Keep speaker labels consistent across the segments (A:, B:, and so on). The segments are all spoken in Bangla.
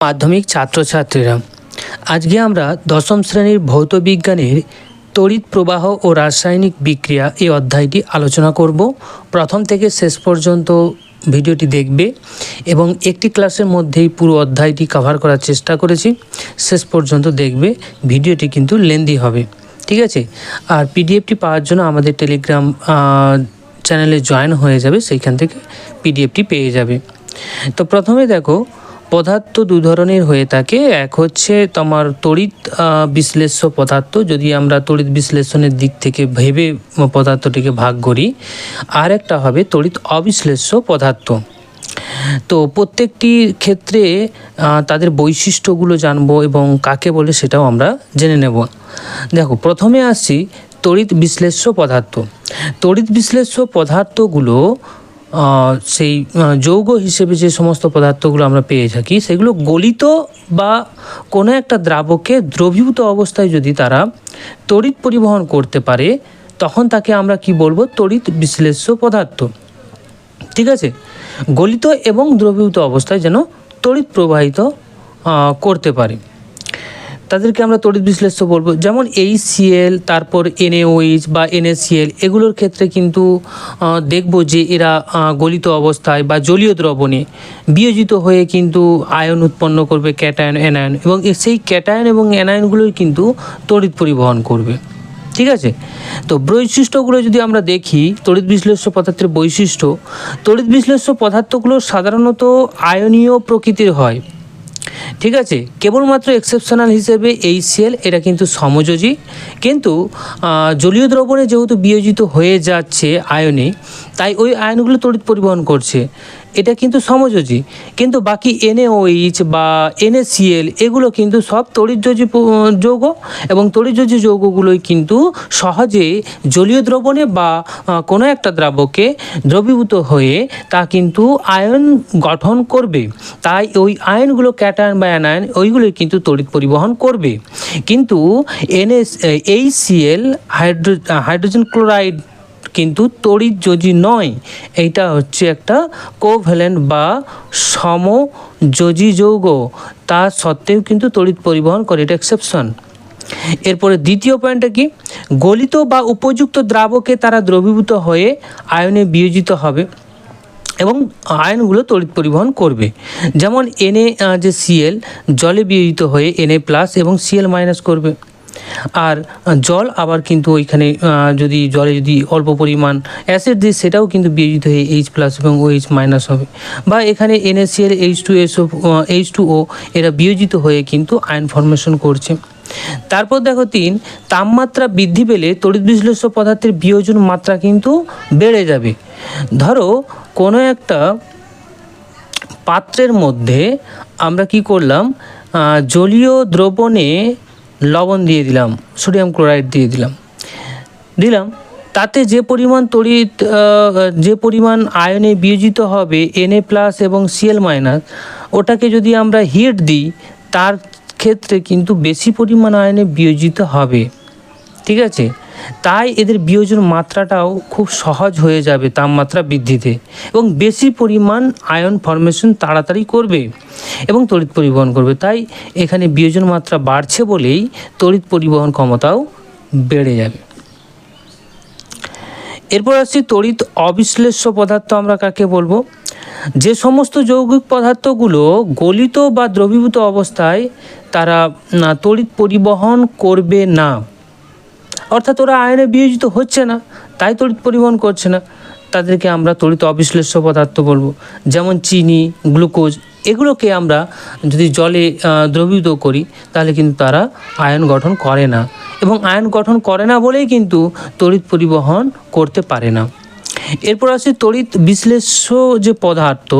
A: মাধ্যমিক ছাত্রছাত্রীরা, আজকে আমরা দশম শ্রেণীর ভৌত বিজ্ঞানের তড়িৎ প্রবাহ ও রাসায়নিক বিক্রিয়া এই অধ্যায়টি আলোচনা করব। প্রথম থেকে শেষ পর্যন্ত ভিডিওটি দেখবে এবং একটি ক্লাসের মধ্যেই পুরো অধ্যায়টি কভার করার চেষ্টা করেছি। শেষ পর্যন্ত দেখবে, ভিডিওটি কিন্তু লেন্দি হবে, ঠিক আছে। আর পিডিএফটি পাওয়ার জন্য আমাদের টেলিগ্রাম চ্যানেলে জয়েন হয়ে যাবে, সেইখান থেকে পিডিএফটি পেয়ে যাবে। তো প্রথমে দেখো, পদার্থ দু ধরনের হয়ে থাকে। এক হচ্ছে তোমার তড়িৎ বিশ্লেষ্য পদার্থ, যদি আমরা তড়িৎ বিশ্লেষণের দিক থেকে ভেবে পদার্থটিকে ভাগ করি। আর একটা হবে তড়িৎ অবিশ্লেষ্য পদার্থ। তো প্রত্যেকটি ক্ষেত্রে তাদের বৈশিষ্ট্যগুলো জানবো এবং কাকে বলে সেটাও আমরা জেনে নেব। দেখো, প্রথমে আসছি তড়িৎ বিশ্লেষ্য পদার্থ। তড়িৎ বিশ্লেষ্য পদার্থগুলো সেই যৌগ হিসেবে যে সমস্ত পদার্থগুলো আমরা পেয়ে থাকি, সেগুলো গলিত বা কোনো একটা দ্রাবকে দ্রবীভূত অবস্থায় যদি তারা তড়িৎ পরিবহন করতে পারে, তখন তাকে আমরা কি বলবো? তড়িৎ বিশ্লেষ্য পদার্থ, ঠিক আছে। গলিত এবং দ্রবীভূত অবস্থায় যেন তড়িৎ প্রবাহিত করতে পারে, তাদেরকে আমরা তড়িৎ বিশ্লেষ্য বলবো। যেমন HCl, তারপর NaOH বা NaCl, এগুলোর ক্ষেত্রে কিন্তু দেখব যে এরা গলিত অবস্থায় বা জলীয় দ্রবণে বিয়োজিত হয়ে কিন্তু আয়ন উৎপন্ন করবে, ক্যাটায়ন অ্যানায়ন, এবং সেই ক্যাটায়ন এবং অ্যানায়নগুলোই কিন্তু তড়িৎ পরিবহন করবে, ঠিক আছে। তো বৈশিষ্ট্যগুলো যদি আমরা দেখি, তড়িৎ বিশ্লেষ্য পদার্থের বৈশিষ্ট্য, তড়িৎ বিশ্লেষ্য পদার্থগুলো সাধারণত আয়নীয় প্রকৃতির হয়, ঠিক আছে। কেবলমাত্র এক্সেপশনাল হিসেবে HCl, এটা কিন্তু সমযোজী, কিন্তু জলীয় দ্রবণে যেহেতু বিয়োজিত হয়ে যাচ্ছে আয়নে, তাই ওই আয়নগুলো তড়িৎ পরিবহন করছে, এটা কিন্তু সমযোজী। কিন্তু বাকি NaOH বা NaCl, এগুলো কিন্তু সব তড়িৎযোজী যৌগ, এবং তড়িৎযোজী যৌগগুলোই কিন্তু সহজে জলীয় দ্রবণে বা কোনো একটা দ্রাবকে দ্রবীভূত হয়ে তা কিন্তু আয়ন গঠন করবে। তাই ওই আয়নগুলো ক্যাটায়ন বা অ্যানায়ন, ওইগুলোই কিন্তু তড়িৎ পরিবহন করবে। কিন্তু HCl, হাইড্রোজেন ক্লোরাইড, কিন্তু তড়িৎযোজী নয়। এইটা হচ্ছে একটা কোভ্যালেন্ট বা সমযোজী যৌগ, তা সত্ত্বেও কিন্তু তড়িৎ পরিবহন করে, এটা এক্সেপশন। এরপরে দ্বিতীয় পয়েন্টটা কি? গলিত বা উপযুক্ত দ্রাবকে তারা দ্রবীভূত হয়ে আয়নে বিয়োজিত হবে এবং আয়নগুলো তড়িৎ পরিবহন করবে। যেমন NaCl জলে বিয়োজিত হয়ে Na+ এবং Cl- করবে। আর জল আবার কিন্তু ওইখানে যদি জলে যদি অল্প পরিমাণ অ্যাসিড দিই, সেটাও কিন্তু বিয়োজিত হয়ে H+ এবং OH- হবে। বা এখানে NaCl, H2O, এরা বিয়োজিত হয়ে কিন্তু আয়ন ফর্মেশন করছে। তারপর দেখো 3, তাপমাত্রা বৃদ্ধি পেলে তড়িৎ বিশ্লেষ্য পদার্থের বিয়োজন মাত্রা কিন্তু বেড়ে যাবে। ধরো কোনো একটা পাত্রের মধ্যে আমরা কি করলাম, জলীয় দ্রবণে লবণ দিয়ে দিলাম, সোডিয়াম ক্লোরাইড দিয়ে দিলাম, তাতে যে পরিমাণ আয়নে বিয়োজিত হবে Na+ এবং Cl-, ওটাকে যদি আমরা হিট দিই, তার ক্ষেত্রে কিন্তু বেশি পরিমাণ আয়নে বিয়োজিত হবে, ঠিক আছে। তাই এদের বিয়োজন মাত্রাটাও খুব সহজ হয়ে যাবে তাপমাত্রা বৃদ্ধিতে, এবং বেশি পরিমাণ আয়ন ফর্মেশন তাড়াতাড়ি করবে এবং তড়িৎ পরিবহন করবে। তাই এখানে বিয়োজন মাত্রা বাড়ছে বলেই তড়িৎ পরিবহন ক্ষমতাও বেড়ে যাবে। এরপর আসছি তড়িৎ অবিশ্লেষ্য পদার্থ। আমরা কাকে বলবো? যে সমস্ত যৌগিক পদার্থগুলো গলিত বা দ্রবীভূত অবস্থায় তারা তড়িৎ পরিবহন করবে না, অর্থাৎ ওরা আয়নে বিয়োজিত হচ্ছে না, তাই তড়িৎ পরিবহন করছে না, তাদেরকে আমরা তড়িৎ অবিশ্লেষ্য পদার্থ বলবো। যেমন চিনি, গ্লুকোজ, এগুলোকে আমরা যদি জলে দ্রবীভূত করি, তাহলে কিন্তু তারা আয়ন গঠন করে না, এবং আয়ন গঠন করে না বলেই কিন্তু তড়িৎ পরিবহন করতে পারে না। এরপর আসে তড়িৎ বিশ্লেষ্য যে পদার্থ,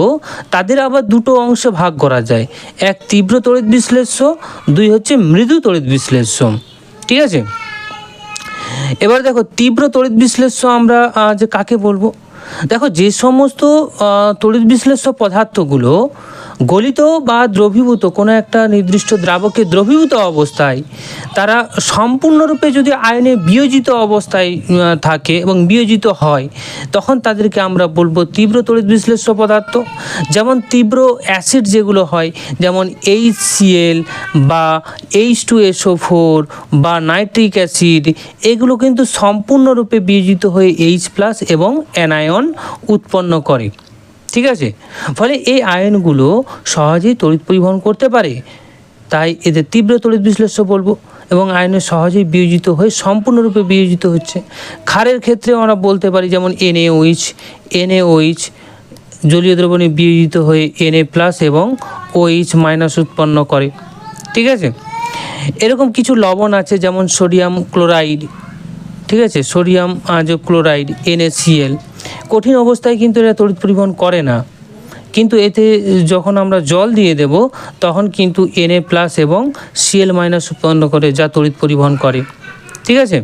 A: তাদের আবার দুটো অংশে ভাগ করা যায়। এক তীব্র তড়িৎ বিশ্লেষ্য, 2 হচ্ছে মৃদু তড়িৎ বিশ্লেষ্য, ঠিক আছে। এবার দেখো, তীব্র তড়িৎ বিশ্লেষ্য আমরা যে কাকে বলবো? দেখো, যে সমস্ত তড়িৎ বিশ্লেষ্য পদার্থগুলো গলিত বা দ্রবীভূত কোনো একটা নির্দিষ্ট দ্রাবকে দ্রবীভূত অবস্থায় তারা সম্পূর্ণরূপে যদি আয়নে বিয়োজিত অবস্থায় থাকে এবং বিয়োজিত হয়, তখন তাদেরকে আমরা বলবো তীব্র তড়িৎ বিশ্লেষ্য পদার্থ। যেমন তীব্র অ্যাসিড যেগুলো হয়, যেমন HCl বা H2SO4 বা নাইট্রিক অ্যাসিড, এগুলো কিন্তু সম্পূর্ণরূপে বিয়োজিত হয়ে H+ এবং অ্যানায়ন উৎপন্ন করে। ঠিক আছে, ফলে এই আয়নগুলো সহজেই তড়িৎ পরিবহন করতে পারে, তাই এদের তীব্র তড়িৎ বিশ্লেষ্য বলবো। এবং আয়নে সহজেই বিয়োজিত হয়ে সম্পূর্ণরূপে বিয়োজিত হচ্ছে। ক্ষারের ক্ষেত্রেও আমরা বলতে পারি, যেমন NaOH জলীয় দ্রবণে বিয়োজিত হয়ে Na+ এবং OH- উৎপন্ন করে। ঠিক আছে, এরকম কিছু লবণ আছে, যেমন সোডিয়াম ক্লোরাইড। ঠিক আছে, সোডিয়াম যে ক্লোরাইড NaCl, কঠিন অবস্থায় কিন্তু এরা তড়িৎ পরিবহন করে না, কিন্তু এতে যখন আমরা জল দিয়ে দেব তখন কিন্তু Na+ এবং Cl- উৎপন্ন করে, যা তড়িৎ পরিবহন করে। ঠিক আছে,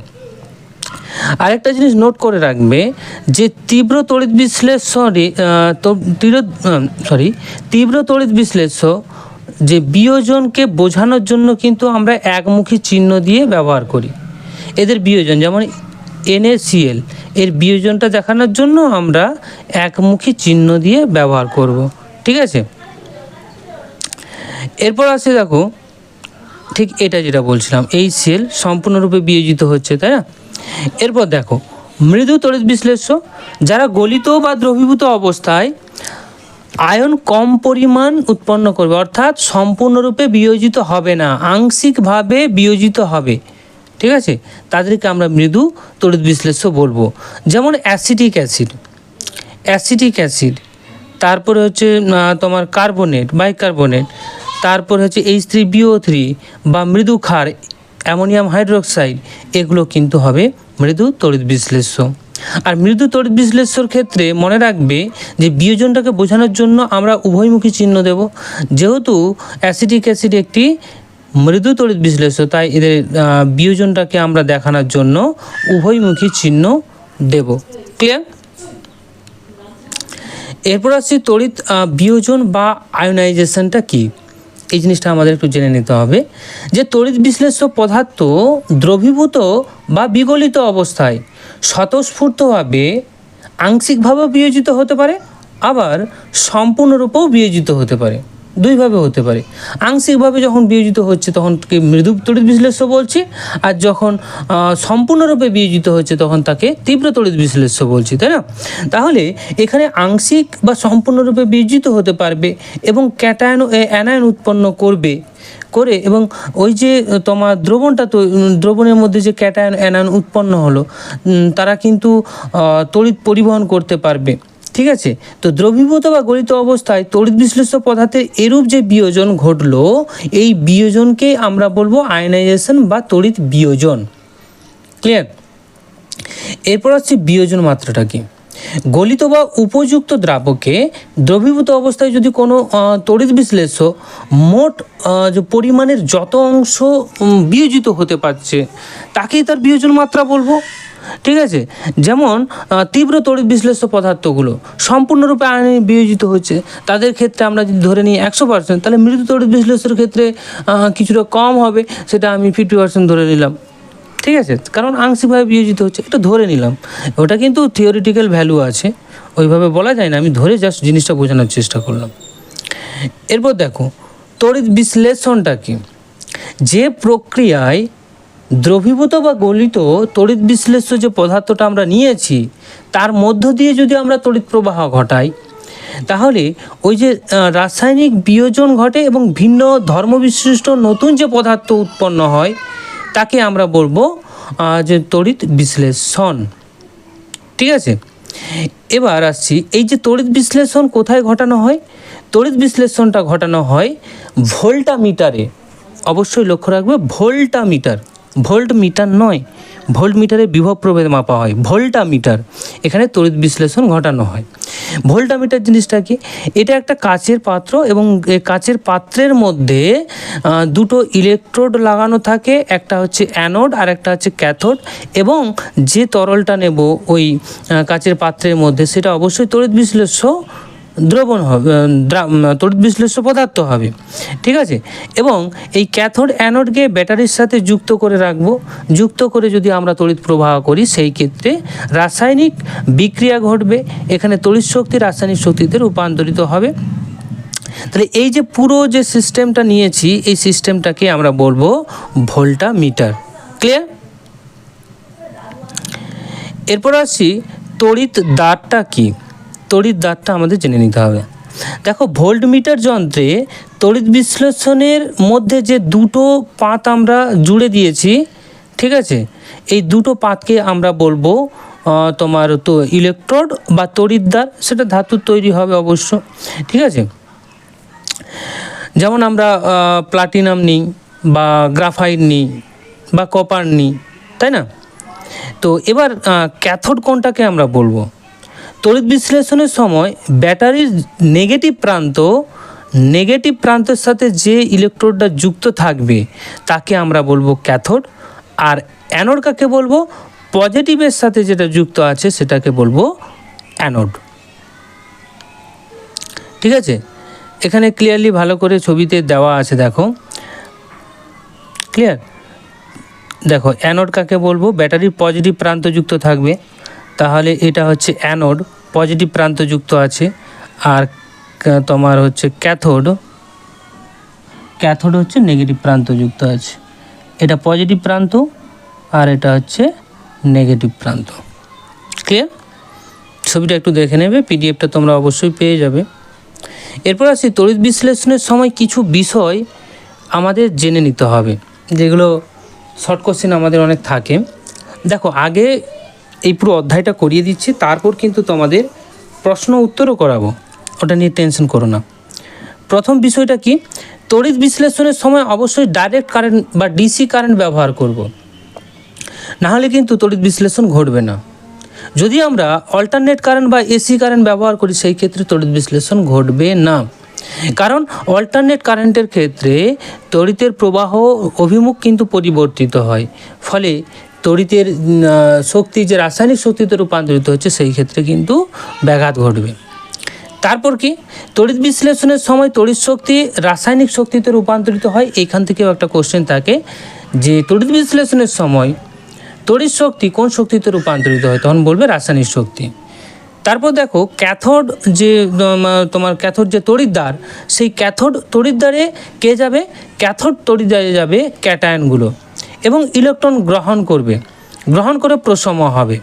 A: আরেকটা জিনিস নোট করে রাখবে যে তীব্র তড়িৎ বিশ্লেষ্য যে বিয়োজনকে বোঝানোর জন্য কিন্তু আমরা একমুখী চিহ্ন দিয়ে ব্যবহার করি। এদের বিয়োজন, যেমন NaCl, এর বিয়োজনটা দেখানোর জন্য আমরা একমুখী চিহ্ন দিয়ে ব্যবহার করব। ঠিক আছে, এরপর আছে দেখো, ঠিক এটা যেটা বলছিলাম, HCl সম্পূর্ণরূপে বিয়োজিত হচ্ছে, তাই না? এরপর দেখো মৃদু তড়িৎ বিশ্লেষ্য, যারা গলিত বা দ্রবীভূত অবস্থায় আয়ন কম পরিমাণ উৎপন্ন করবে, অর্থাৎ সম্পূর্ণরূপে বিয়োজিত হবে না, আংশিকভাবে বিয়োজিত হবে। ঠিক আছে, তাদেরকে আমরা মৃদু তড়িৎ বিশ্লেষ্য বলবো। যেমন অ্যাসিটিক অ্যাসিড, তারপরে হচ্ছে তোমার বাইকার্বনেট, তারপরে হচ্ছে H3BO3 বা মৃদু ক্ষার অ্যামোনিয়াম হাইড্রোক্সাইড, এগুলো কিন্তু হবে মৃদু তড়িৎ বিশ্লেষ্য। আর মৃদু তড়িৎ বিশ্লেষ্যর ক্ষেত্রে মনে রাখবে যে বিয়োজনটাকে বোঝানোর জন্য আমরা উভয়মুখী চিহ্ন দেব। যেহেতু অ্যাসিটিক অ্যাসিড একটি মৃদু তড়িৎ বিশ্লেষ্য, তাই এদের বিয়োজনটাকে আমরা দেখানোর জন্য উভয়মুখী চিহ্ন দেব। ক্লিয়ার? এরপর আসছি তড়িৎ বিয়োজন বা আয়োনাইজেশনটা কি, এই জিনিসটা আমাদের একটু জেনে নিতে হবে। যে তড়িৎ বিশ্লেষ্য পদার্থ দ্রবীভূত বা বিগলিত অবস্থায় স্বতঃস্ফূর্তভাবে আংশিকভাবেও বিয়োজিত হতে পারে, আবার সম্পূর্ণরূপেও বিয়োজিত হতে পারে, দুইভাবে হতে পারে। আংশিকভাবে যখন বিয়োজিত হচ্ছে তখন মৃদু তড়িৎ বিশ্লেষ্য বলছি, আর যখন সম্পূর্ণরূপে বিয়োজিত হচ্ছে তখন তাকে তীব্র তড়িৎ বিশ্লেষ্য বলছি, তাই না? তাহলে এখানে আংশিক বা সম্পূর্ণরূপে বিয়োজিত হতে পারবে এবং ক্যাটায়ন অ্যানায়ন উৎপন্ন করে এবং ওই যে তোমার দ্রবণের মধ্যে যে ক্যাটায়ন অ্যানায়ন উৎপন্ন হলো, তারা কিন্তু তড়িৎ পরিবহন করতে পারবে। ঠিক আছে, তো দ্রবীভূত বা গলিত অবস্থায় তড়িৎ বিশ্লেষ্য পদার্থের এরূপ যে বিয়োজন ঘটলো, এই বিয়োজনকে আমরা বলবো আয়নাইজেশন বা তড়িৎ বিয়োজন। ক্লিয়ার? এরপর হচ্ছে বিয়োজন মাত্রাটা কি। গলিত বা উপযুক্ত দ্রাবকে দ্রবীভূত অবস্থায় যদি কোনো তড়িৎ বিশ্লেষ্য মোট যে পরিমাণের যত অংশ বিয়োজিত হতে পারছে তাকেই তার বিয়োজন মাত্রা বলবো। ঠিক আছে, যেমন তীব্র তড়িৎ বিশ্লেষ্য পদার্থগুলো সম্পূর্ণরূপে আয়নে বিয়োজিত হচ্ছে, তাদের ক্ষেত্রে আমরা যদি ধরে নিই 100%, তাহলে মৃদু তড়িৎ বিশ্লেষ্যের ক্ষেত্রে কিছুটা কম হবে, সেটা আমি 50% ধরে নিলাম। ঠিক আছে, কারণ আংশিকভাবে বিয়োজিত হচ্ছে, এটা ধরে নিলাম। ওটা কিন্তু থিওরিটিক্যাল ভ্যালু আছে, ওইভাবে বলা যায় না, আমি ধরে জাস্ট জিনিসটা বোঝানোর চেষ্টা করলাম। এরপর দেখো তড়িৎ বিশ্লেষণটা কি। যে প্রক্রিয়ায় দ্রবীভূত বা গলিত তড়িৎ বিশ্লেষ্য যে পদার্থটা আমরা নিয়েছি তার মধ্য দিয়ে যদি আমরা তড়িৎ প্রবাহ ঘটাই, তাহলে ওই যে রাসায়নিক বিয়োজন ঘটে এবং ভিন্ন ধর্মবিশিষ্ট নতুন যে পদার্থ উৎপন্ন হয় তাকে আমরা বলবো যে তড়িৎ বিশ্লেষণ। ঠিক আছে, এবার আসছি এই যে তড়িৎ বিশ্লেষণ কোথায় ঘটানো হয়। তড়িৎ বিশ্লেষণটা ঘটানো হয় ভোল্টামিটারে। অবশ্যই লক্ষ্য রাখবে ভোল্টামিটার, ভোল্ট মিটার নয়, ভোল্ট মিটারে বিভব প্রভেদ মাপা হয়, ভোল্টামিটার, এখানে তড়িৎ বিশ্লেষণ ঘটানো হয়। ভোল্টামিটার জিনিসটা কি, এটা একটা কাচের পাত্র এবং কাচের পাত্রের মধ্যে দুটো ইলেকট্রোড লাগানো থাকে, একটা হচ্ছে অ্যানোড আর একটা হচ্ছে ক্যাথোড, এবং যে তরলটা নেব ওই কাচের পাত্রের মধ্যে সেটা অবশ্যই তড়িৎ বিশ্লেষ্য দ্রবণ হবে, তড়িৎ বিশ্লেষ্য পদার্থ হবে। ঠিক আছে, এবং এই ক্যাথোড অ্যানোডকে ব্যাটারির সাথে যুক্ত করে রাখবো। যুক্ত করে যদি আমরা তড়িৎ প্রবাহ করি, সেই ক্ষেত্রে রাসায়নিক বিক্রিয়া ঘটবে, এখানে তড়িৎ শক্তি রাসায়নিক শক্তিতে রূপান্তরিত হবে। তাহলে এই যে পুরো যে সিস্টেমটা নিয়েছি, এই সিস্টেমটাকে আমরা বলবো ভোল্টামিটার। ক্লিয়ার? এরপর আসছি তড়িৎ দ্বারটা কি। তড়িৎ দ্বারটা আমাদের জেনে নিতে হবে। দেখো, ভোল্টমিটার যন্ত্রে তড়িৎ বিশ্লেষণের মধ্যে যে দুটো পাত আমরা জুড়ে দিয়েছি, ঠিক আছে, এই দুটো পাতকে আমরা বলবো তোমার তো ইলেকট্রোড বা তড়িৎদ্বার। সেটা ধাতুর তৈরি হবে অবশ্য। ঠিক আছে, যেমন আমরা প্লাটিনাম নিই বা গ্রাফাইট নিই বা কপার নিই, তাই না? তো এবার ক্যাথোড কোনটাকে আমরা বলবো? তড়িৎ বিশ্লেষণের সময় ব্যাটারির নেগেটিভ প্রান্তের সাথে যে ইলেকট্রোডটা যুক্ত থাকবে তাকে আমরা বলবো ক্যাথোড। আর অ্যানোড কাকে বলবো? পজিটিভের সাথে যেটা যুক্ত আছে সেটাকে বলবো অ্যানোড। ঠিক আছে, এখানে ক্লিয়ারলি ভালো করে ছবিতে দেওয়া আছে, দেখো। ক্লিয়ার? দেখো, অ্যানোড কাকে বলবো? ব্যাটারির পজিটিভ প্রান্ত যুক্ত থাকবে, তাহলে এটা হচ্ছে অ্যানোড, পজিটিভ প্রান্ত যুক্ত আছে। আর তোমার হচ্ছে ক্যাথোড হচ্ছে নেগেটিভ প্রান্ত যুক্ত আছে। এটা পজিটিভ প্রান্ত আর এটা হচ্ছে নেগেটিভ প্রান্ত। ক্লিয়ার? ছবিটা একটু দেখে নেবে, পিডিএফটা তোমরা অবশ্যই পেয়ে যাবে। এরপর আসি তড়িৎ বিশ্লেষণের সময় কিছু বিষয় আমাদের জেনে নিতে হবে, যেগুলো শর্ট কোশ্চেন আমাদের অনেক থাকে। দেখো, আগে এই পুরো অধ্যায়টা করিয়ে দিচ্ছি, তারপর কিন্তু তোমাদের প্রশ্ন উত্তরও করাবো, ওটা নিয়ে টেনশন করো না। প্রথম বিষয়টা কি? তড়িৎ বিশ্লেষণের সময় অবশ্যই ডাইরেক্ট কারেন্ট বা ডিসি কারেন্ট ব্যবহার করব, নাহলে কিন্তু তড়িৎ বিশ্লেষণ ঘটবে না। যদি আমরা অল্টারনেট কারেন্ট বা এসি কারেন্ট ব্যবহার করি, সেই ক্ষেত্রে তড়িৎ বিশ্লেষণ ঘটবে না। কারণ অল্টারনেট কারেন্টের ক্ষেত্রে তড়িতের প্রবাহ অভিমুখ কিন্তু পরিবর্তিত হয়, ফলে তড়িতের শক্তি যে রাসায়নিক শক্তিতে রূপান্তরিত হচ্ছে, সেই ক্ষেত্রে কিন্তু ব্যাঘাত ঘটবে। তারপর কি? তড়িৎ বিশ্লেষণের সময় তড়িৎ শক্তি রাসায়নিক শক্তিতে রূপান্তরিত হয়। এইখান থেকেও একটা কোশ্চেন থাকে যে তড়িৎ বিশ্লেষণের সময় তড়িৎ শক্তি কোন শক্তিতে রূপান্তরিত হয়, তখন বলবে রাসায়নিক শক্তি। তারপর দেখো, ক্যাথোড যে তোমার ক্যাথোড যে তড়িৎদ্বার, সেই ক্যাথোড তড়িৎদ্বারে কে যাবে? ক্যাথোড তড়িৎদ্বারে যাবে ক্যাটায়নগুলো, এবং ইলেকট্রন গ্রহণ করে প্রশম হবে।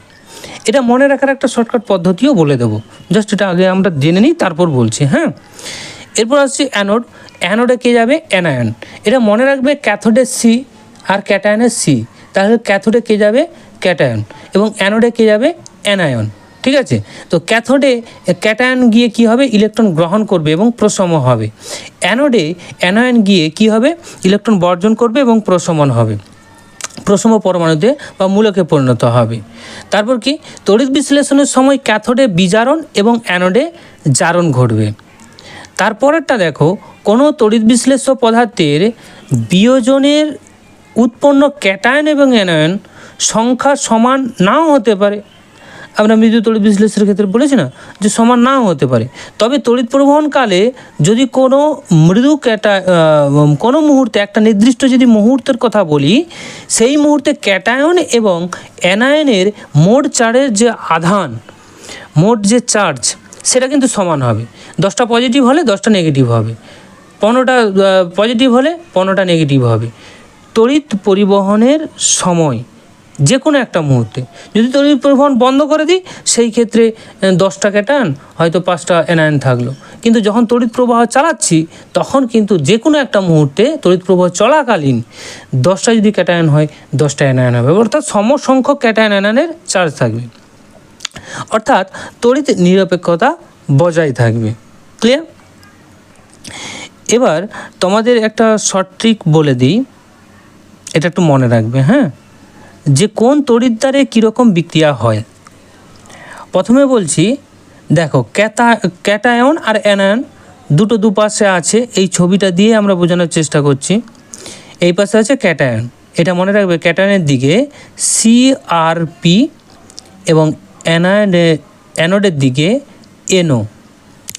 A: এটা মনে রাখার একটা শর্টকাট পদ্ধতিও বলে দেবো, জাস্ট এটা আগে আমরা জেনে নিই, তারপর বলছি। হ্যাঁ, এরপর আসছি অ্যানোড। অ্যানোডে কে যাবে? অ্যানায়ন। এটা মনে রাখবে, ক্যাথোডের সি আর ক্যাটায়নের সি, তাহলে ক্যাথোডে কে যাবে? ক্যাটায়ন, এবং অ্যানোডে কে যাবে? অ্যানায়ন। ঠিক আছে, তো ক্যাথোডে ক্যাটায়ন গিয়ে কি হবে? ইলেকট্রন গ্রহণ করবে এবং প্রশমন হবে। অ্যানোডে অ্যানায়ন গিয়ে কি হবে? ইলেকট্রন বর্জন করবে এবং প্রশমন হবে, প্রশম পরমাণুতে বা মূলকে পরিণত হবে। তারপর কি? তড়িৎ বিশ্লেষণের সময় ক্যাথোডে বিজারণ এবং অ্যানোডে জারণ ঘটবে। তারপরেরটা দেখো, কোনো তড়িৎ বিশ্লেষ্য পদার্থের বিয়োজনের উৎপন্ন ক্যাটায়ন এবং অ্যানায়ন সংখ্যা সমান নাও হতে পারে। আমরা মৃদু তড়িৎ বিশ্লেষণের ক্ষেত্রে বলেছি না যে সমান নাও হতে পারে, তবে তড়িৎ প্রবহনকালে যদি কোনো মৃদু কোনো মুহূর্তে, একটা নির্দিষ্ট যদি মুহূর্তের কথা বলি, সেই মুহূর্তে ক্যাটায়ন এবং অ্যানায়নের মোট চার্জের যে আধান, মোট যে চার্জ, সেটা কিন্তু সমান হবে। 10টা পজিটিভ হলে 10টা নেগেটিভ হবে, 15টা পজিটিভ হলে 15টা নেগেটিভ হবে। তড়িৎ পরিবহনের সময় যে কোনো একটা মুহূর্তে যদি তড়িৎ পরিবহন বন্ধ করে দিই, সেই ক্ষেত্রে 10টা ক্যাটায়ন, হয়তো 5টা অ্যানায়ন থাকলো। কিন্তু যখন তড়িৎ প্রবাহ চালাচ্ছি, তখন কিন্তু যে কোনো একটা মুহূর্তে তড়িৎ প্রবাহ চলাকালীন 10টা যদি ক্যাটায়ন হয়, 10টা অ্যানায়ন হবে, অর্থাৎ সমসংখ্যক ক্যাটায়ন অ্যানায়নের চার্জ থাকবে, অর্থাৎ তড়িৎ নিরপেক্ষতা বজায় থাকবে। ক্লিয়ার? এবার তোমাদের একটা শর্ট ট্রিক বলে দিই, এটা একটু মনে রাখবে। হ্যাঁ, যে কোন তড়িৎদ্বারে কীরকম বিক্রিয়া হয়। প্রথমে বলছি, দেখো, ক্যাটায়ন আর অ্যানায়ন দুটো দুপাশে আছে, এই ছবিটা দিয়ে আমরা বোঝানোর চেষ্টা করছি। এই পাশে আছে ক্যাটায়ন, এটা মনে রাখবে, ক্যাটায়নের দিকে CRP এবং অ্যানোডের দিকে NO,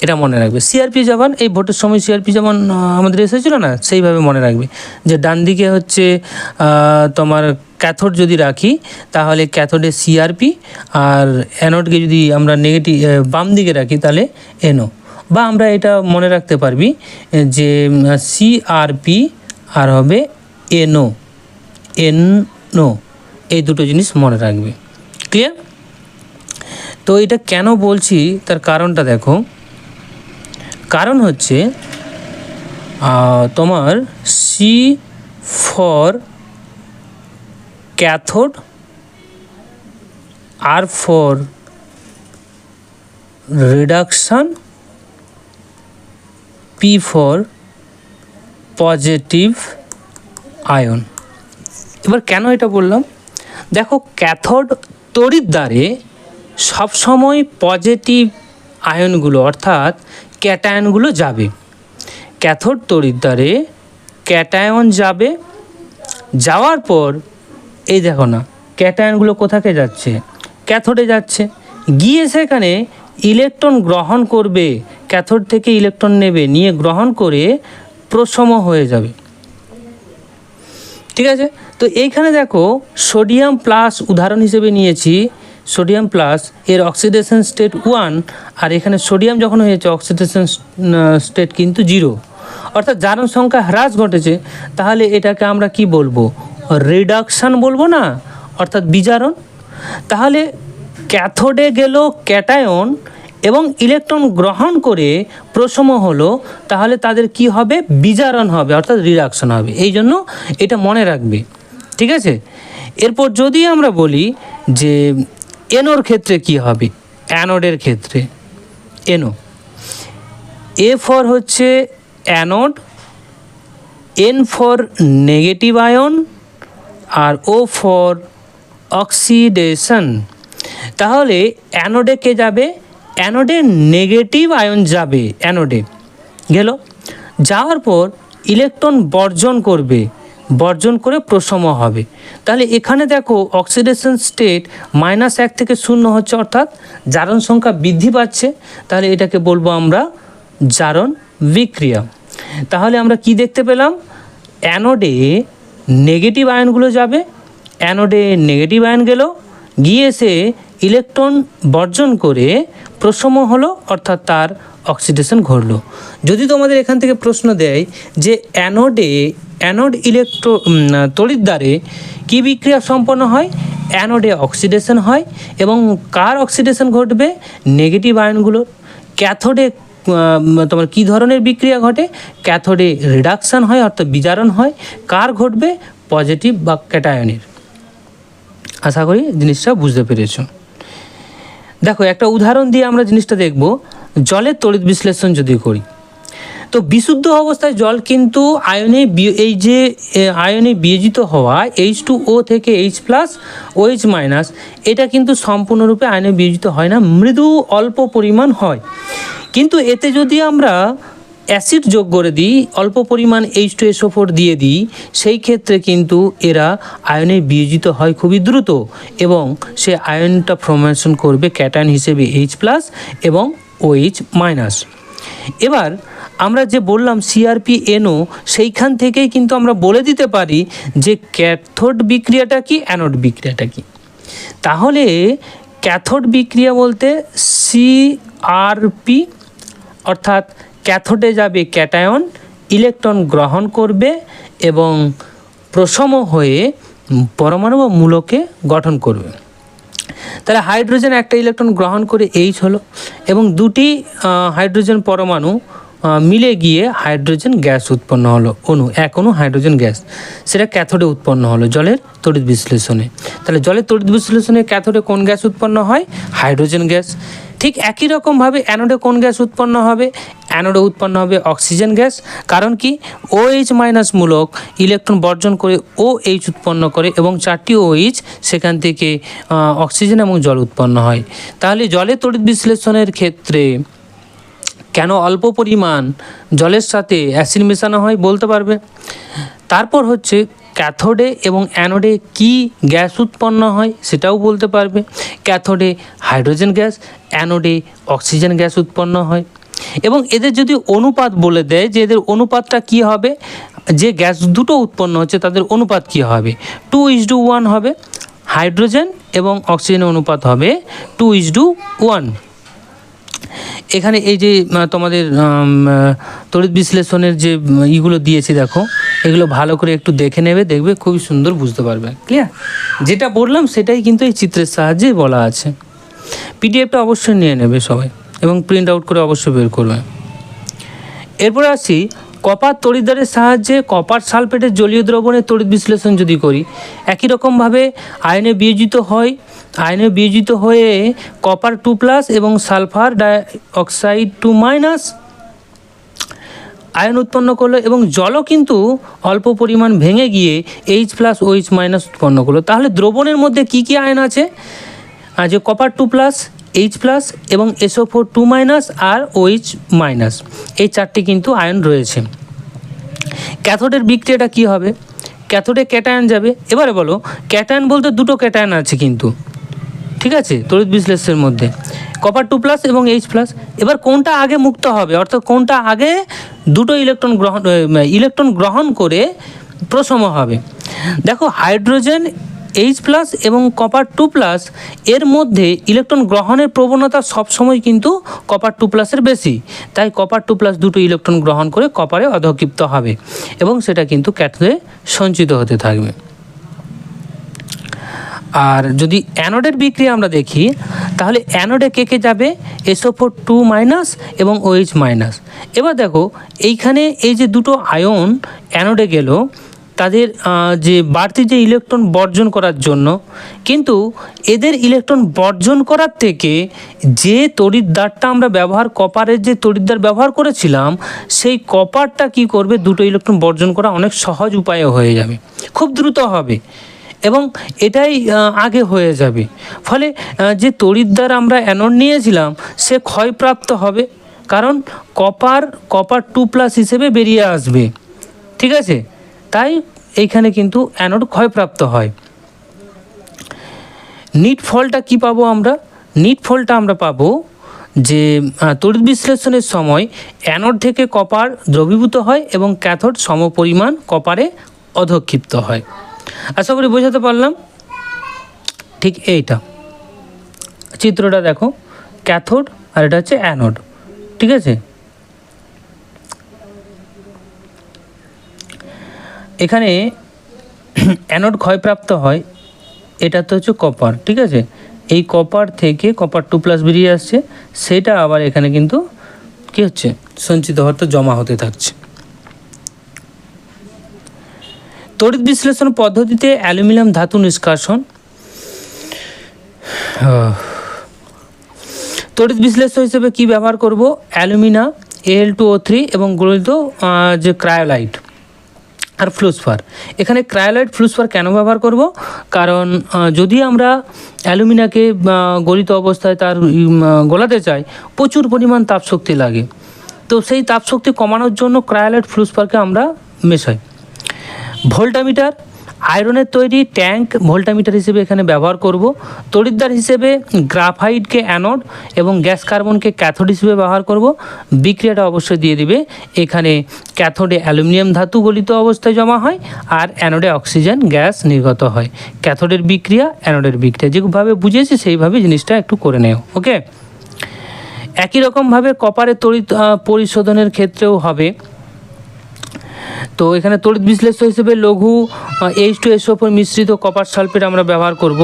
A: এটা মনে রাখবে। সিআরপি যেমন এই ভোটের সময় সিআরপি যেমন আমাদের এসেছিলো না, সেইভাবে মনে রাখবে যে ডান দিকে হচ্ছে তোমার ক্যাথোড যদি রাখি তাহলে ক্যাথোডে সিআরপি, আর অ্যানোডকে যদি আমরা নেগেটিভ বাম দিকে রাখি তাহলে এনও। বা আমরা এটা মনে রাখতে পারবি যে সিআরপি আর হবে এনও, এনও, এই দুটো জিনিস মনে রাখবে। ক্লিয়ার? তো এটা কেন বলছি তার কারণটা দেখো। কারণ হচ্ছে তোমার C for cathode, R for reduction, P for positive ion. এবার কেন এটা বললাম, দেখো ক্যাথোড তড়িৎদ্বারে সবসময় পজিটিভ আয়নগুলো অর্থাৎ ক্যাটায়নগুলো যাবে। ক্যাথোড তড়িৎদ্বারে ক্যাটায়ন যাবে, যাওয়ার পর এই দেখো না ক্যাটায়নগুলো কোথাকে যাচ্ছে, ক্যাথোডে যাচ্ছে, গিয়ে সেখানে ইলেকট্রন গ্রহণ করবে, ক্যাথোড থেকে ইলেকট্রন নেবে, নিয়ে গ্রহণ করে প্রশম হয়ে যাবে। ঠিক আছে? তো এইখানে দেখো সোডিয়াম প্লাস উদাহরণ হিসেবে নিয়েছি, সোডিয়াম প্লাস এর অক্সিডেশন স্টেট 1, আর এখানে সোডিয়াম যখন হয়েছে অক্সিডেশন স্টেট কিন্তু 0, অর্থাৎ জারণ সংখ্যা হ্রাস ঘটেছে। তাহলে এটাকে আমরা কি বলবো, রিডাকশান বলবো না, অর্থাৎ বিজারণ। তাহলে ক্যাথোডে গেল ক্যাটায়ন এবং ইলেকট্রন গ্রহণ করে প্রশম হলো, তাহলে তাদের কি হবে, বিজারণ হবে, অর্থাৎ রিডাকশন হবে। এই জন্য এটা মনে রাখবে। ঠিক আছে? এরপর যদি আমরা বলি যে এনোর ক্ষেত্রে কি হবে, অ্যানোডের ক্ষেত্রে এনো, এ ফর হচ্ছে anode, N for negative ion, আর ও ফর অক্সিডেশন। তাহলে অ্যানোডে কে যাবে, অ্যানোডে নেগেটিভ আয়ন যাবে, অ্যানোডে গেল, যাওয়ার পর ইলেকট্রন বর্জন করবে, বর্জন করে প্রশম হবে। তাহলে এখানে দেখো অক্সিডেশন স্টেট -1 থেকে 0 হচ্ছে, অর্থাৎ জারণ সংখ্যা বৃদ্ধি পাচ্ছে। তাহলে এটাকে বলবো আমরা জারণ বিক্রিয়া। তাহলে আমরা কি দেখতে পেলাম, অ্যানোডে নেগেটিভ আয়নগুলো যাবে, অ্যানোডে নেগেটিভ আয়ন গেল, গিয়ে সে ইলেকট্রন বর্জন করে প্রশম হলো, অর্থাৎ তার অক্সিডেশন ঘটলো। যদি তোমাদের এখান থেকে প্রশ্ন দেয় যে অ্যানোড তড়িৎদ্বারে কী বিক্রিয়া সম্পন্ন হয়, অ্যানোডে অক্সিডেশন হয়, এবং কার অক্সিডেশন ঘটবে, নেগেটিভ আয়নগুলো। ক্যাথোডে তোমার কী ধরনের বিক্রিয়া ঘটে, ক্যাথোডে রিডাকশান হয়, অর্থাৎ বিজারণ হয়, কার ঘটবে, পজিটিভ বা ক্যাটায়নের। আশা করি জিনিসটা বুঝতে পেরেছ। দেখো একটা উদাহরণ দিয়ে আমরা জিনিসটা দেখব। জলের তড়িৎ বিশ্লেষণ যদি করি, তো বিশুদ্ধ অবস্থায় জল কিন্তু আয়নে বিয়োজিত হওয়া H2O থেকে H+ OH-, এটা কিন্তু সম্পূর্ণরূপে আয়নে বিয়োজিত হয় না, মৃদু অল্প পরিমাণ হয়। কিন্তু এতে যদি আমরা অ্যাসিড যোগ করে দিই, অল্প পরিমাণ H2SO4 দিয়ে দিই, সেই ক্ষেত্রে কিন্তু এরা আয়নে বিয়োজিত হয় খুবই দ্রুত, এবং সে আয়নটা ফর্মেশন করবে ক্যাটায়ন হিসেবে H+ এবং OH-। এবার আমরা যে বললাম CrPnO, সেইখান থেকেই কিন্তু আমরা বলে দিতে পারি যে ক্যাথোড বিক্রিয়াটা কি, অ্যানোড বিক্রিয়াটা কি। তাহলে ক্যাথোড বিক্রিয়া বলতে CrP, অর্থাৎ ক্যাথোডে যাবে ক্যাটায়ন, ইলেকট্রন গ্রহণ করবে এবং প্রশম হয়ে পরমাণু বা মূলকে গঠন করবে। তাহলে হাইড্রোজেন একটা ইলেকট্রন গ্রহণ করে H হলো, এবং দুটি হাইড্রোজেন পরমাণু মিলে গিয়ে হাইড্রোজেন গ্যাস উৎপন্ন হলো, এক অণু হাইড্রোজেন গ্যাস, সেটা ক্যাথোডে উৎপন্ন হলো জলের তড়িৎ বিশ্লেষণে। তাহলে জলের তড়িৎ বিশ্লেষণে ক্যাথোডে কোন গ্যাস উৎপন্ন হয়, হাইড্রোজেন গ্যাস। ঠিক একই রকমভাবে অ্যানোডে কোন গ্যাস উৎপন্ন হবে, অ্যানোডে উৎপন্ন হবে অক্সিজেন গ্যাস। কারণ কি, OH- মূলক ইলেকট্রন বর্জন করে OH উৎপন্ন করে, এবং 4টি OH সেখান থেকে অক্সিজেন এবং জল উৎপন্ন হয়। তাহলে জলের তড়িৎ বিশ্লেষণের ক্ষেত্রে কেন অল্প পরিমাণ জলের সাথে অ্যাসিড মেশানো হয় বলতে পারবে। তারপর হচ্ছে ক্যাথোডে এবং অ্যানোডে কি গ্যাস উৎপন্ন হয় সেটাও বলতে পারবে। ক্যাথোডে হাইড্রোজেন গ্যাস, অ্যানোডে অক্সিজেন গ্যাস উৎপন্ন হয়। এবং এদের যদি অনুপাত বলে দেয় যে এদের অনুপাতটা কি হবে, যে গ্যাস দুটো উৎপন্ন হচ্ছে তাদের অনুপাত কি হবে, 2:1 হবে। হাইড্রোজেন এবং অক্সিজেনের অনুপাত হবে 2:1। এখানে এই যে তোমাদের তড়িৎ বিশ্লেষণের যে ইগুলো দিয়েছি দেখো, এগুলো ভালো করে একটু দেখে নেবে, দেখবে খুবই সুন্দর বুঝতে পারবে। ক্লিয়ার? যেটা বললাম সেটাই কিন্তু এই চিত্রের সাহায্যে বলা আছে। পিডিএফটা অবশ্যই নিয়ে নেবে সবাই এবং প্রিন্ট আউট করে অবশ্যই বের করবে। এরপরে আসি কপার তড়িৎদ্বারের সাহায্যে কপার সালফেটের জলীয় দ্রবণের তড়িৎ বিশ্লেষণ যদি করি, একই রকমভাবে আয়নে বিয়োজিত হয়, আয়নে বিয়োজিত হয়ে কপার 2+ এবং সালফার ডাইঅক্সাইড 2- আয়ন উৎপন্ন করলো এবং জলও কিন্তু অল্প পরিমাণ ভেঙে গিয়ে H+ OH- উৎপন্ন করলো। তাহলে দ্রবণের মধ্যে কি কি আয়ন আছে, যে কপার 2+, H+ এবং SO4 2- আর OH-, এই চারটি কিন্তু আয়ন রয়েছে। ক্যাথোডের বিক্রিয়াটা কি হবে, ক্যাথোডে ক্যাটায়ন যাবে। এবারে বলো, ক্যাটায়ন বলতে দুটো ক্যাটায়ন আছে কিন্তু, ঠিক আছে, তড়িৎ বিশ্লেষণের মধ্যে কপার 2+ এবং H+। এবার কোনটা আগে মুক্ত হবে, অর্থাৎ কোনটা আগে দুটো ইলেকট্রন গ্রহণ করে প্রশম হবে। দেখো হাইড্রোজেন H+ এবং কপার 2+ এর মধ্যে ইলেকট্রন গ্রহণের প্রবণতা সবসময় কিন্তু কপার 2+-এর বেশি, তাই কপার 2+ দুটো ইলেকট্রন গ্রহণ করে কপারে অধক্ষিপ্ত হবে এবং সেটা কিন্তু ক্যাথোডে সঞ্চিত হতে থাকবে। আর যদি অ্যানোডের বিক্রিয়া আমরা দেখি, তাহলে অ্যানোডে কে কে যাবে, SO4 2- এবং OH-। এবার দেখো এইখানে এই যে দুটো আয়ন অ্যানোডে গেল তাদের যে বাড়তি যে ইলেকট্রন বর্জন করার জন্য, কিন্তু এদের ইলেকট্রন বর্জন করার থেকে যে তড়িৎদ্বারটা আমরা কপারের যে তড়িৎদ্বার ব্যবহার করেছিলাম, সেই কপারটা কি করবে, দুটো ইলেকট্রন বর্জন করা অনেক সহজ উপায়ে হয়ে যাবে, খুব দ্রুত হবে এবং এটাই আগে হয়ে যাবে। ফলে যে তড়িৎদ্বার আমরা অ্যানোড নিয়েছিলাম সে ক্ষয়প্রাপ্ত হবে, কারণ কপার 2+ হিসেবে বেরিয়ে আসবে, ঠিক আছে, তাই এইখানে কিন্তু অ্যানোড ক্ষয়প্রাপ্ত হয়। নিট ফলটা কি পাবো আমরা, নিট ফলটা আমরা পাবো যে তড়িৎ বিশ্লেষণের সময় অ্যানোড থেকে কপার দ্রবীভূত হয় এবং ক্যাথোড সমপরিমাণ কপারে অধক্ষিপ্ত হয়। আশা করি বোঝাতে পারলাম। ঠিক এইটা চিত্রটা দেখো, ক্যাথোড আর এটা হচ্ছে অ্যানোড, ঠিক আছে। এখানে অ্যানোড ক্ষয়প্রাপ্ত হয়, এটা তো হচ্ছে কপার, ঠিক আছে, এই কপার থেকে কপার 2+ বেরিয়ে আসছে, সেটা আবার এখানে কিন্তু কী হচ্ছে, সঞ্চিত হতে জমা হতে থাকছে। তড়িৎ বিশ্লেষণ পদ্ধতিতে অ্যালুমিনিয়াম ধাতু নিষ্কাশন। তড়িৎ বিশ্লেষণ হিসেবে কি ব্যবহার করব, অ্যালুমিনা, Al2O3 এবং গলিত যে ক্রায়োলাইট আর ফ্লুসফার। এখানে ক্রায়োলাইট ফ্লুসফার কেন ব্যবহার করব, কারণ যদি আমরা অ্যালুমিনাকে গলিত অবস্থায় তার গলাতে চাই, প্রচুর পরিমাণ তাপশক্তি লাগে, তো সেই তাপশক্তি কমানোর জন্য ক্রায়োলাইট ফ্লুসফারকে আমরা মেশাই। ভোল্টামিটার, আয়রনের তৈরি ট্যাঙ্ক ভোল্টামিটার হিসেবে এখানে ব্যবহার করব। তড়িৎদ্বার হিসেবে গ্রাফাইটকে অ্যানোড এবং গ্যাস কার্বনকে ক্যাথোড হিসেবে ব্যবহার করব। বিক্রিয়াটা অবশ্যই দিয়ে দিবে, এখানে ক্যাথোডে অ্যালুমিনিয়াম ধাতু গলিত অবস্থায় জমা হয় আর অ্যানোডে অক্সিজেন গ্যাস নির্গত হয়। ক্যাথোডের বিক্রিয়া, অ্যানোডের বিক্রিয়া, যেভাবে বুঝিয়েছি সেইভাবে জিনিসটা একটু করে নেও, ওকে। একই রকমভাবে কপারের তড়িৎ পরিশোধনের ক্ষেত্রেও হবে। তো এখানে তড়িৎ বিশ্লেষণ হিসেবে লঘু H2SO4 মিশ্রিত কপার সালফেট আমরা ব্যবহার করব।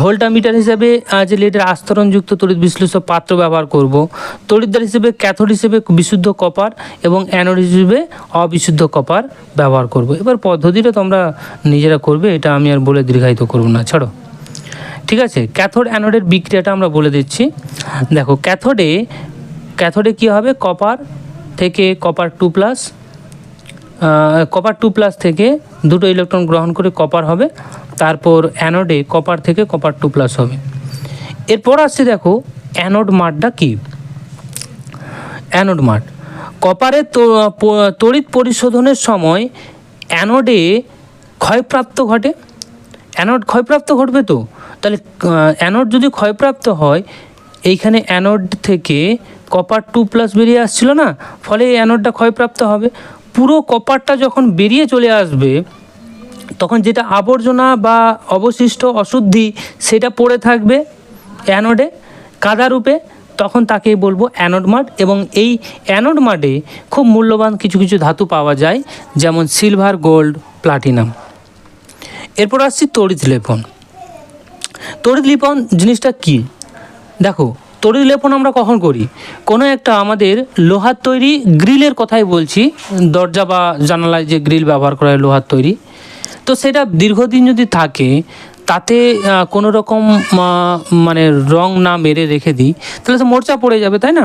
A: ভোল্টামিটার হিসেবে যে লেডের আস্তরণযুক্ত তড়িৎ বিশ্লেষক পাত্র ব্যবহার করব। তড়িৎদ্বার হিসেবে ক্যাথোড হিসেবে বিশুদ্ধ কপার এবং অ্যানোড হিসেবে অবিশুদ্ধ কপার ব্যবহার করব। এবার পদ্ধতিটা তোমরা নিজেরা করবে, এটা আমি আর বলে দীর্ঘায়িত করব না, ছাড়ো, ঠিক আছে। ক্যাথোড অ্যানোডের বিক্রিয়াটা আমরা বলে দিচ্ছি। দেখো ক্যাথোডে কী হবে, কপার থেকে কপার 2+, কপার 2+ থেকে দুটো ইলেকট্রন গ্রহণ করে কপার হবে, তারপর অ্যানোডে কপার থেকে কপার 2+ হবে। এরপর আসছে দেখো অ্যানোড মাঠটা কি। অ্যানোড মাঠ কপারের তড়িৎ পরিশোধনের সময় অ্যানোডে ক্ষয়প্রাপ্ত ঘটে। অ্যানোড ক্ষয়প্রাপ্ত ঘটবে, তো তাহলে অ্যানোড যদি ক্ষয়প্রাপ্ত হয়, এইখানে অ্যানোড থেকে কপার 2+ বেরিয়ে আসছিল না, ফলে এই অ্যানোডটা ক্ষয়প্রাপ্ত হবে। পুরো কপারটা যখন বেরিয়ে চলে আসবে তখন যেটা আবর্জনা বা অবশিষ্ট অশুদ্ধি সেটা পড়ে থাকবে অ্যানোডে কাদা রূপে, তখন তাকেই বলবো অ্যানোড মাড। এবং এই অ্যানোড মাডে খুব মূল্যবান কিছু কিছু ধাতু পাওয়া যায়, যেমন সিলভার, গোল্ড, প্লাটিনাম। এরপর আসছি তড়িৎ লেপন। তড়িৎ লেপন জিনিসটা কী? দেখো, তড়িৎ লেপন আমরা কখন করি? কোনো একটা আমাদের লোহার তৈরি গ্রিলের কথাই বলছি, দরজা বা জানালায় যে গ্রিল ব্যবহার করা হয় লোহার তৈরি, তো সেটা দীর্ঘদিন যদি থাকে, তাতে কোনো রকম মানে রং না মেরে রেখে দিই, তাহলে তো মোর্চা পড়ে যাবে, তাই না?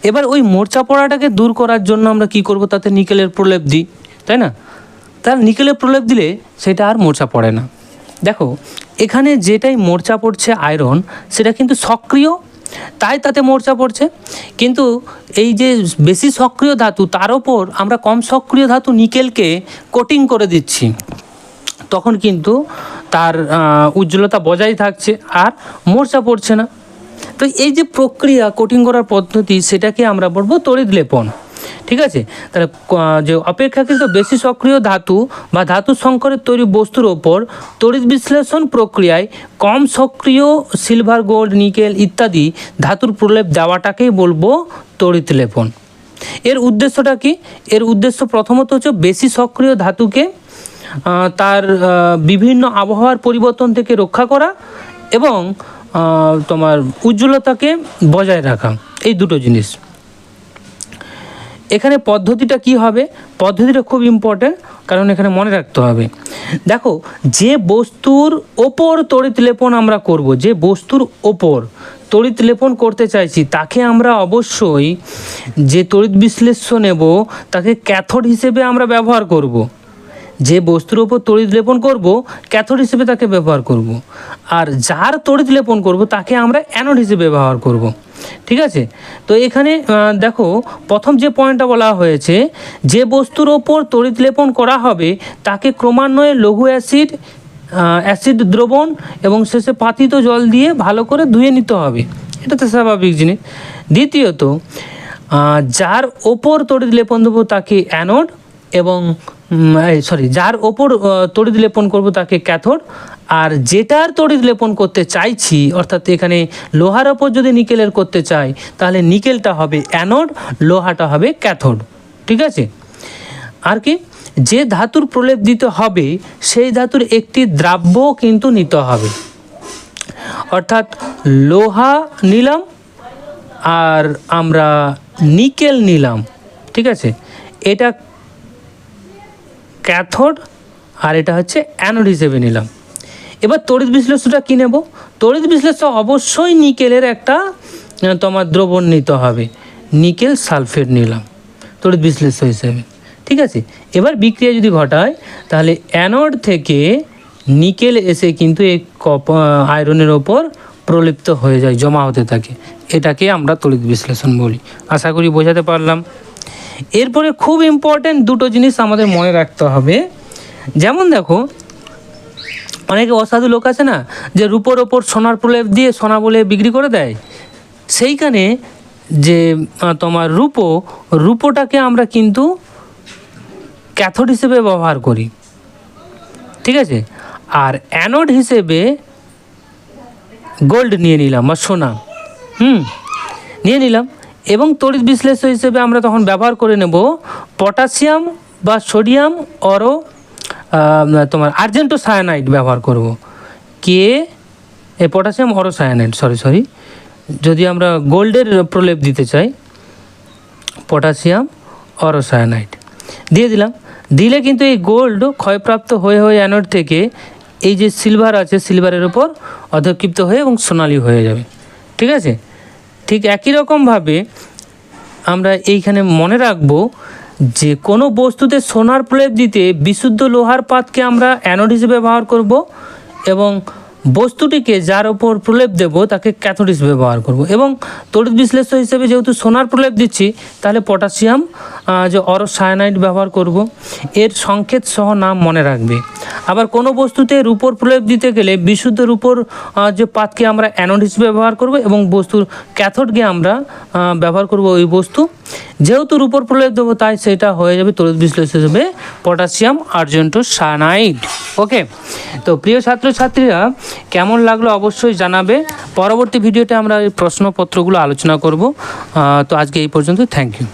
A: এবার ওই মোর্চা পড়াটাকে দূর করার জন্য আমরা কি করব? তাতে নিকেলের প্রলেপ দিই, তাই না? তার নিকেলের প্রলেপ দিলে সেটা আর মোর্চা পড়ে না। দেখো, এখানে যেটাই মোর্চা পড়ছে আয়রন, সেটা কিন্তু সক্রিয়, তাই তাতে মোর্চা পড়ছে। কিন্তু এই যে বেশি সক্রিয় ধাতু, তার ওপর আমরা কম সক্রিয় ধাতু নিকেলকে কোটিং করে দিচ্ছি, তখন কিন্তু তার উজ্জ্বলতা বজায় থাকছে আর মোর্চা পড়ছে না। তো এই যে প্রক্রিয়া, কোটিং করার পদ্ধতি, সেটাকে আমরা বলবো তড়িৎ লেপন। ঠিক আছে? তাহলে যে অপেক্ষাকৃত বেশি সক্রিয় ধাতু বা ধাতু সংকরের তৈরি বস্তুর ওপর তড়িৎ বিশ্লেষণ প্রক্রিয়ায় কম সক্রিয় সিলভার, গোল্ড, নিকেল ইত্যাদি ধাতুর প্রলেপ দেওয়াটাকেই বলবো তড়িৎ লেপন। এর উদ্দেশ্যটা কি? এর উদ্দেশ্য প্রথমত হচ্ছে বেশি সক্রিয় ধাতুকে তার বিভিন্ন আবহাওয়ার পরিবর্তন থেকে রক্ষা করা এবং তোমার উজ্জ্বলতাকে বজায় রাখা, এই দুটো জিনিস। এখানে পদ্ধতিটা কি হবে? পদ্ধতিটা খুব ইম্পর্ট্যান্ট, কারণ এখানে মনে রাখতে হবে। দেখো, যে বস্তুর ওপর তড়িৎ লেপন আমরা করব, যে বস্তুর ওপর তড়িৎ লেপন করতে চাইছি, তাকে আমরা অবশ্যই যে তড়িৎ বিশ্লেষ্য নেব তাকে ক্যাথোড হিসেবে আমরা ব্যবহার করব। যে বস্তুর ওপর তড়িৎ লেপন করব, ক্যাথোড হিসেবে তাকে ব্যবহার করব। আর যার তড়িৎ লেপন করব তাকে আমরা অ্যানোড হিসেবে ব্যবহার করব। ঠিক আছে? তো এখানে দেখো, প্রথম যে পয়েন্টটা বলা হয়েছে, যে বস্তুর ওপর তড়িৎ লেপন করা হবে তাকে ক্রমান্বয়ে লঘু অ্যাসিড দ্রবণ এবং শেষে পাতিত জল দিয়ে ভালো করে ধুয়ে নিতে হবে। এটা তো স্বাভাবিক জিনিস। দ্বিতীয়ত, যার ওপর তড়িৎ লেপন দেবো তাকে অ্যানোড এবং যার ওপর তড়িৎ লেপন করব তাকে ক্যাথোড, আর যেটার তড়িৎ লেপন করতে চাইছি, অর্থাৎ এখানে লোহার ওপর যদি নিকেলের করতে চাই, তাহলে নিকেলটা হবে অ্যানোড, লোহাটা হবে ক্যাথোড। ঠিক আছে? আর কি, যে ধাতুর প্রলেপ দিতে হবে সেই ধাতুর একটি দ্রাব্য কিন্তু নিতে হবে। অর্থাৎ লোহা নিলাম আর আমরা নিকেল নিলাম, ঠিক আছে? এটা ক্যাথোড আর এটা হচ্ছে অ্যানোড হিসেবে নিলাম। এবার তড়িৎ বিশ্লেষ্যটা কী নেব? তড়িৎ বিশ্লেষ্য অবশ্যই নিকেলের একটা তোমার দ্রবণ নিতে হবে, নিকেল সালফেট নিলাম তড়িৎ বিশ্লেষ্য হিসেবে। ঠিক আছে? এবার বিক্রিয়া যদি ঘটায়, তাহলে অ্যানোড থেকে নিকেল এসে কিন্তু এই আয়রনের ওপর প্রলিপ্ত হয়ে যায়, জমা হতে থাকে। এটাকে আমরা তড়িৎ বিশ্লেষণ বলি। আশা করি বোঝাতে পারলাম। এরপরে খুব ইম্পর্ট্যান্ট দুটো জিনিস আমাদের মনে রাখতে হবে। যেমন দেখো, অনেকে অসাধু লোক আছে না, যে রূপোর ওপর সোনার প্রলেপ দিয়ে সোনা বলে বিক্রি করে দেয়। সেইখানে যে তোমার রূপোটাকে আমরা কিন্তু ক্যাথোড হিসেবে ব্যবহার করি। ঠিক আছে? আর অ্যানোড হিসেবে গোল্ড নিয়ে নিলাম বা সোনা নিয়ে নিলাম, এবং তড়িৎ বিশ্লেষ্য হিসেবে আমরা তখন ব্যবহার করে নেব পটাশিয়াম বা সোডিয়াম তোমার আর্জেন্টো সায়ানাইড ব্যবহার করব। পটাশিয়াম অরোসায়ানাইড, সরি, যদি আমরা গোল্ডের প্রলেপ দিতে চাই, পটাশিয়াম অরোসায়ানাইড দিয়ে দিলাম। দিলে কিন্তু এই গোল্ড ক্ষয়প্রাপ্ত হয়ে অ্যানোড থেকে এই যে সিলভার আছে, সিলভারের ওপর অধক্ষিপ্ত হয়ে এবং সোনালি হয়ে যাবে। ঠিক আছে? ঠিক একই রকমভাবে আমরা এইখানে মনে রাখব যে কোনো বস্তুতে সোনার প্রলেপ দিতে বিশুদ্ধ লোহার পাতকে আমরা অ্যানোড হিসেবে ব্যবহার করব, এবং বস্তুটিকে যার ওপর প্রলেপ দেব তাকে ক্যাথোড হিসেবে ব্যবহার করব। এবং তড়িৎ বিশ্লেষ্য হিসেবে যেহেতু সোনার প্রলেপ দিচ্ছি, তাহলে পটাশিয়াম যে অরোসায়ানাইড ব্যবহার করব। এর সংকেত সহ নাম মনে রাখবে। আবার কোনো বস্তুতে রূপোর প্রলেপ দিতে গেলে বিশুদ্ধ রূপোর যে পাতকে আমরা অ্যানোড হিসেবে ব্যবহার করব এবং বস্তুর ক্যাথোডকে আমরা ব্যবহার করব ওই বস্তু। যেহেতু রূপোর প্রলেপ দেবো তাই সেটা হয়ে যাবে তড়িৎ বিশ্লেষণ হিসেবে পটাশিয়াম আর্জেন্টোসায়ানাইড। ওকে, তো প্রিয় ছাত্রছাত্রীরা কেমন লাগলো অবশ্যই জানাবে। পরবর্তী ভিডিওতে আমরা এই প্রশ্নপত্রগুলো আলোচনা করব। তো আজকে এই পর্যন্ত, থ্যাংক ইউ।